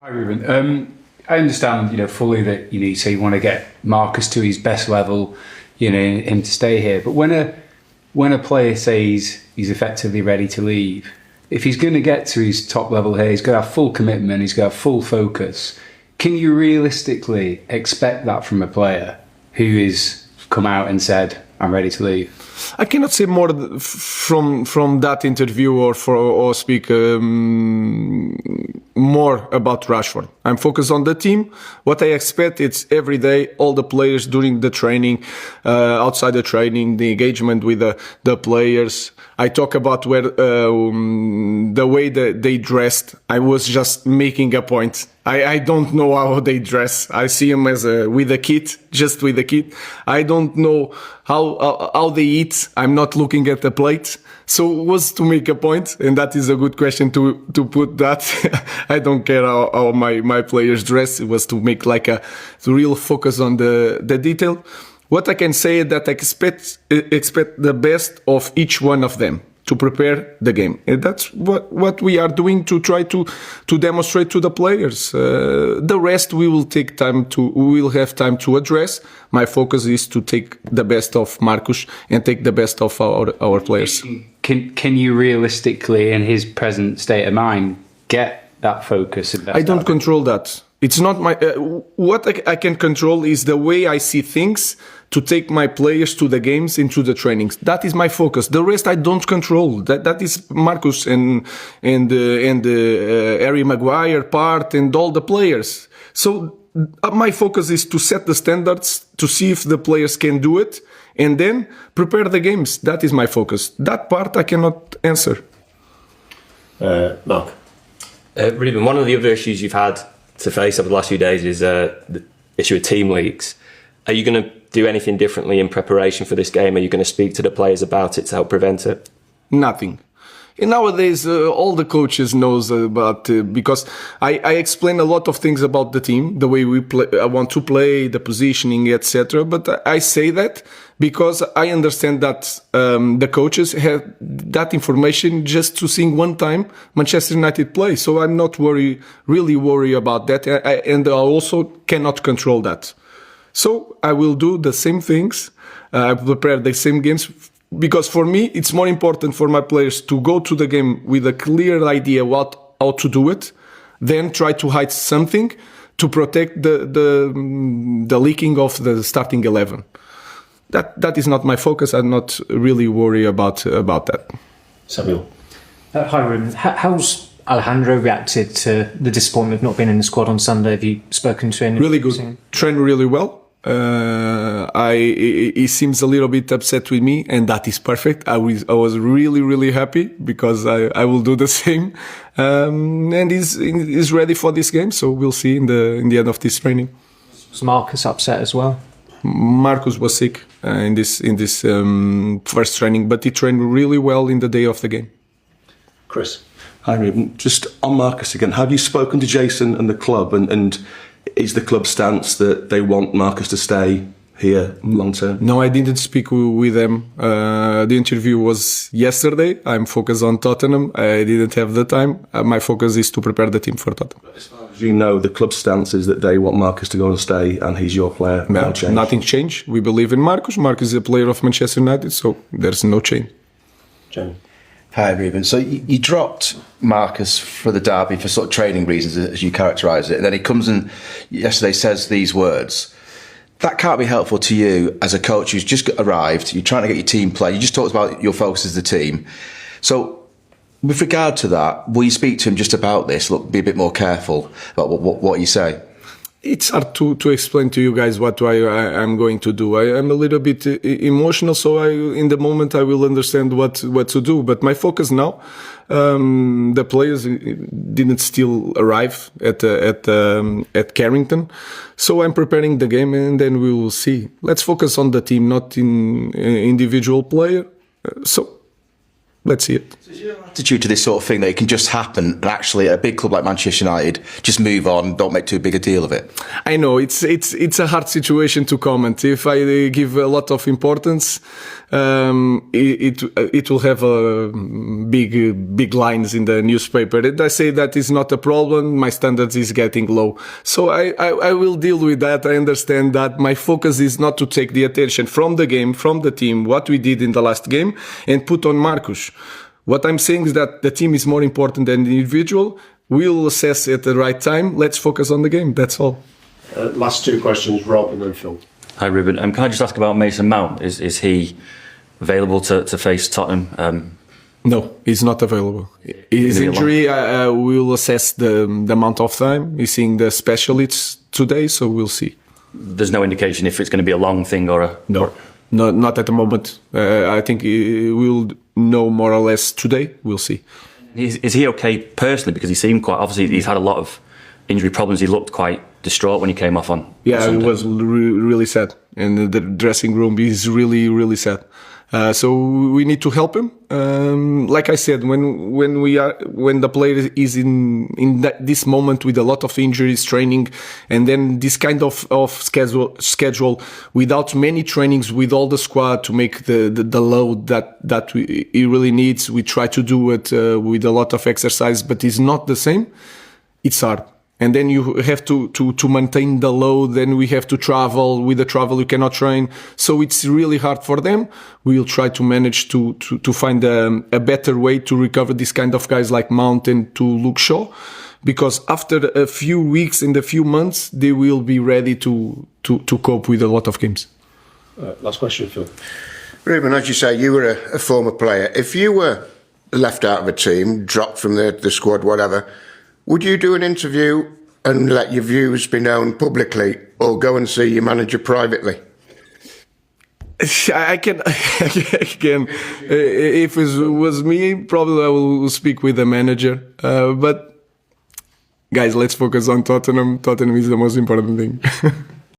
Hi, Ruben. I understand, fully that you say you want to get Marcus to his best level, him to stay here. But when a player says he's effectively ready to leave, if he's going to get to his top level here, he's got to have full commitment, he's got to have full focus. Can you realistically expect that from a player who has come out and said, "I'm ready to leave"? I cannot say more from that interview or speak more about Rashford. I'm focused on the team. What I expect, it's every day, all the players during the training, outside the training, the engagement with the players. I talk about the way that they dressed. I was just making a point. I don't know how they dress. I see them as with a kit, just with a kit. I don't know how they eat. I'm not looking at the plate. So it was to make a point, and that is a good question to put that. I don't care how my players dress. It was to make like a real focus on the detail. What I can say is that I expect the best of each one of them to prepare the game. And that's what we are doing to try to demonstrate to the players. The rest we will have time to address. My focus is to take the best of Marcus and take the best of our players. Can you realistically, in his present state of mind, get that focus? I don't control that. It's not my. What I can control is the way I see things to take my players to the games and to the trainings. That is my focus. The rest I don't control. That is Marcus and Harry Maguire part and all the players. So my focus is to set the standards, to see if the players can do it, and then prepare the games. That is my focus. That part I cannot answer. Mark. Ruben, one of the other issues you've had to face over the last few days is the issue of team leaks. Are you going to do anything differently in preparation for this game? Are you going to speak to the players about it to help prevent it? Nothing. And nowadays, all the coaches knows about because I explain a lot of things about the team, the way we play, I want to play, the positioning, etc. But I say that because I understand that the coaches have that information just to see one time Manchester United play. So I'm not really worried about that, and I also cannot control that. So I will do the same things. I prepare the same games. Because for me, it's more important for my players to go to the game with a clear idea how to do it, than try to hide something to protect the leaking of the starting 11. That is not my focus. I'm not really worried about that. Samuel. Hi, Ruben. How's Alejandro reacted to the disappointment of not being in the squad on Sunday? Have you spoken to him? Really good. Trained really well. He seems a little bit upset with me, and that is perfect. I was really happy because I will do the same. And he's ready for this game, so we'll see in the end of this training. Was Marcus upset as well? Marcus was sick in this first training, but he trained really well in the day of the game. Chris. Hi, Ruben. Just on Marcus again, have you spoken to Jason and the club, and is the club stance that they want Marcus to stay here long term? No, I didn't speak with them. The interview was yesterday. I'm focused on Tottenham. I didn't have the time. My focus is to prepare the team for Tottenham. As far as you know, the club stance is that they want Marcus to go and stay, and he's your player. No change. Nothing changed. We believe in Marcus. Marcus is a player of Manchester United, so there's no change. Jamie. Hi, Ruben. So you dropped Marcus for the derby for sort of training reasons, as you characterise it, and then he comes and yesterday says these words. That can't be helpful to you as a coach who's just arrived. You're trying to get your team play. You just talked about your focus as the team. So with regard to that, will you speak to him just about this? Look, be a bit more careful about what you say. It's hard to explain to you guys what I'm going to do. I am a little bit emotional, so in the moment I will understand what to do. But my focus now, the players didn't still arrive at Carrington, so I'm preparing the game, and then we will see. Let's focus on the team, not in individual player. So let's see it. Attitude to this sort of thing that it can just happen, and actually, at a big club like Manchester United, just move on, don't make too big a deal of it. I know it's a hard situation to comment. If I give a lot of importance, it will have big lines in the newspaper. And I say that is not a problem. My standards is getting low, so I will deal with that. I understand that my focus is not to take the attention from the game, from the team, what we did in the last game, and put on Marcus. What I'm saying is that the team is more important than the individual. We'll assess at the right time. Let's focus on the game. That's all. Last two questions, Rob and then Phil. Hi, Ruben. Can I just ask about Mason Mount? Is he available to face Tottenham? No, he's not available. His injury, we'll assess the amount of time. He's seeing the specialists today, so we'll see. There's no indication if it's going to be a long thing or a... No, not at the moment. I think we'll know more or less today. We'll see. Is he okay personally? Because he seemed quite... Obviously, he's had a lot of injury problems. He looked quite distraught when he came off on Sunday. It was really sad. In the dressing room, he's really, really sad. So we need to help him. Like I said, when the player is in this moment with a lot of injuries, training, and then this kind of schedule without many trainings with all the squad to make the load that he really needs, we try to do it with a lot of exercise, but it's not the same. It's hard. And then you have to maintain the load. Then we have to travel. With the travel, you cannot train. So it's really hard for them. We'll try to manage to find a better way to recover this kind of guys like Mount and to Luke Shaw. Because after a few weeks and a few months, they will be ready to cope with a lot of games. Last question, Phil. Ruben, as you say, you were a former player. If you were left out of a team, dropped from the squad, whatever, would you do an interview and let your views be known publicly, or go and see your manager privately? I can. If it was me, probably I will speak with the manager. But guys, let's focus on Tottenham. Tottenham is the most important thing.